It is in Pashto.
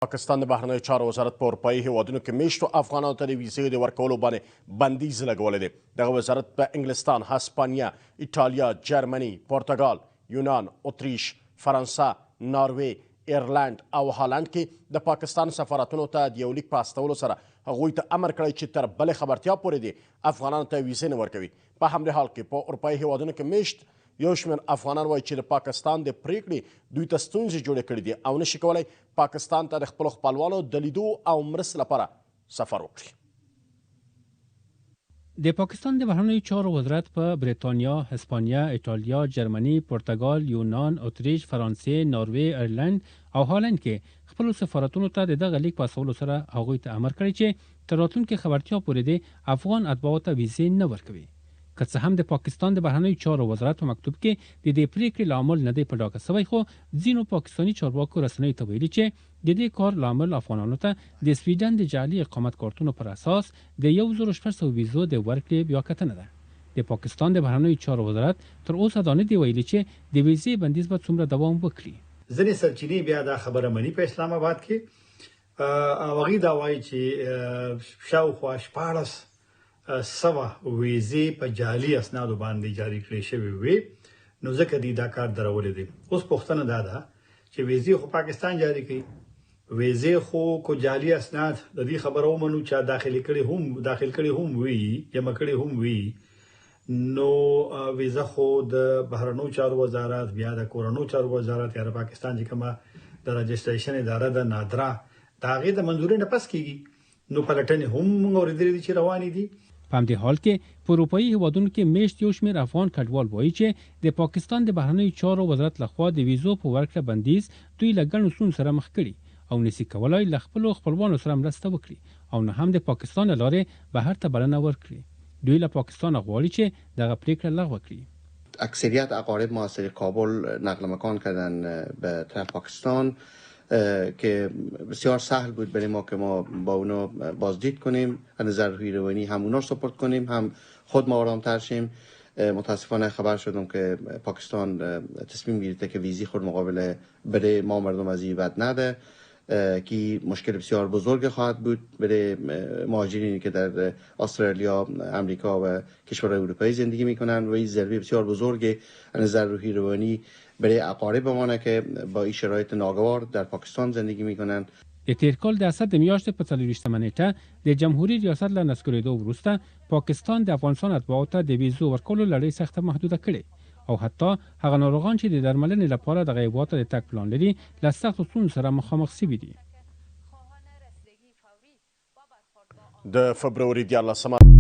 پاکستان د بهرنیو چارو وزارت په اروپایي هیوادونو کې میشتو افغانانو ته د ویزې د ورکولو باندې بندیز لګولی دی. دغه وزارت په انګلستان، هسپانیا، ایټالیا، جرمني، پرتګال، یونان، اتریش، فرانسه، ناروې، ایرلند او هالند کې د پاکستان سفارتونو ته د یو لیک په استولو سره هغوی ته امر کړی چې تر بلې خبرتیا پورې دې افغانانو ته ویزې نه ورکوي. په همدې حال کې په اروپایي هیوادونو کې میشت یو شمېر افغانان وایي چې د پاکستان د پریکړې دوی ته ستونزې جوړې کړي دي او نشي کولی پاکستان ته د خپلو خپلوانو د لیدو او مرستې لپاره سفر وکړي. د پاکستان د بهرنیو چارو وزارت په بریتانیا، هسپانیا، ایټالیا، جرمني، پرتګال، یونان، اتریش، فرانسې، ناروې، ایرلند او هالند کې خپلو سفارتونو ته د دغه لیک په استولو سره هغوی ته امر کړی چې تر راتلونکې خبرتیا پورې د افغان اتباعو ته ویزې نه ورکوي. که څه هم د پاکستان د بهرنیو چارو وزارت په مکتوب کې د دې پریکړې لامل نه دی په ډاګه شوی، خو ځینو پاکستاني چارواکو رسنیو ته ویلي چې د دې کار لامل افغانانو ته د سویډن د جعلي اقامت کارتونو پر اساس د 1600 ویزو د ورکړې بیاکتنه ده. د پاکستان د بهرنیو چارو وزارت تر اوسه دا نه دی ویلي چې د ویزې بندیز به څومره دوام وکړي. ځینې سرچینې بیا دا خبره مني په اسلام آباد کې هغوی دا وایي چې شاوخوا 1400 ویزې په جعلي اسنادو باندې جاری کړې شوې وي، نو ځکه دا کار درولې دي. اوس پوښتنه دا ده چې ویزې خو پاکستان جاری کوي، ویزې خو کو جعلي اسناد د دې خبرو منو چې داخل کړي هم وي، جمع کړي هم وي، نو ویزه خو د بهرنیو چارو وزارت بیا د کورنیو چارو وزارت یا د پاکستان چې کومه د رجسټریشن اداره د نادرا د هغې د منظورۍ نه پس کیږي، نو پلټنې هم موږ اورېدلې دي چې روانې دي. په همدې حال کې په اروپایي هیوادونو کې میشت یو شمېر افغان کډوال وایي چې د پاکستان د بهرنیو چارو وزارت لخوا د ویزو په ورکړه بندیز دوی له ګڼو ستونزو سره مخ کړي او نشي کولای له خپلو خپلوانو سره مرسته وکړي او نه هم د پاکستان له لارې بهر ته بلنه ورکړي. دوی له پاکستان غواړي چې دغه پریکړه لغوه کړي. اکثریت اقارب ما از طریق کابل نقل مکان کردن به طرف پاکستان که بسیار سهل بود برای ما که ما با اونا بازدید کنیم، از نظر روانی هم اونا سپورت کنیم، هم خود ما آرامتر شیم. متاسفانه خبر شدم که پاکستان تصمیم گرفته که ویزی خود مقابل برای ما مردم از این بعد نده، که مشکل بسیار بزرگ خواهد بود برای مهاجرینی که در استرالیا، امریکا و کشورهای اروپایی زندگی میکنن و این ضربه بسیار بزرگ از نظر روانی برای اقارب ما که با این شرایط ناگوار در پاکستان زندگی میکنن. د تیر کال د اسد د میاشتې په 24مه نیټه د جمهوریت ریاست له نسکورېدو وروسته پاکستان د افغانستان اتباعو ته د ویزو ورکولو لړۍ سخته محدوده کړې او حتی هغه ناروغان چې د درملنې لپاره دغه هیواد ته د تګ پلان لري له سختو ستونزو سره مخامخ شوي دي. د فبروري 14